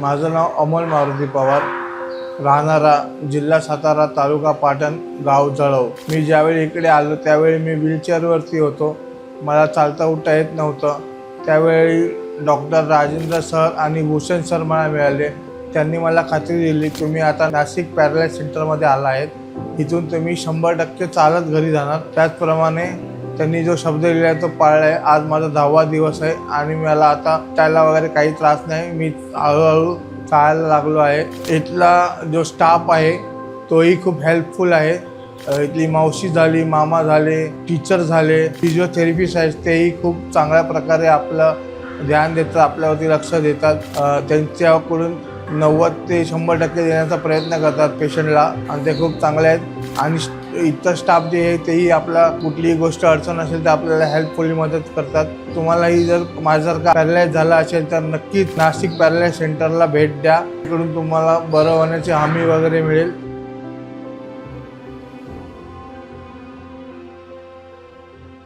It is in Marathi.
माझं नाव अमोल मारुती पवार, राहणारा जिल्हा सातारा, तालुका पाटण, गाव जळव। मी ज्यावेळी इकडे आलो त्यावेळी मी व्हीलचेअरवरती होतो, मला चालता उठता येत नव्हतं। त्यावेळी डॉक्टर राजेंद्र सर आणि भूषण सर मला मिळाले। त्यांनी मला खात्री दिली, तुम्ही आता नाशिक पॅरालाइज सेंटरमध्ये आला आहेत, इथून तुम्ही 100% चालत घरी जाणार। त्याचप्रमाणे त्यांनी जो शब्द दिला तो पाळला आहे। आज माझा 10वा दिवस आहे आणि मला आता चालायला वगैरे काही त्रास नाही, मी हळूहळू चालायला लागलो आहे। इथला जो स्टाफ आहे तोही खूप हेल्पफुल आहे। इथली मावशी झाली, मामा झाले, टीचर झाले, फिजिओथेरपिस्ट आहेत, तेही खूप चांगल्या प्रकारे आपलं ध्यान देतात, आपल्यावरती लक्ष देतात। त्यांच्याकडून 90 ते 100% देण्याचा प्रयत्न करतात पेशंटला आणि ते खूप चांगले आहेत। आणि इतर स्टाफ जे आहे तेही आपला कुठलीही गोष्ट अडचण असेल तर आपल्याला हेल्पफुली मदत करतात। तुम्हालाही जर माझ्यासारखा पॅरालाइज झाला असेल तर नक्कीच नाशिक पॅरालाइज सेंटरला भेट द्या, तिकडून तुम्हाला बरं होण्याची हमी वगैरे मिळेल।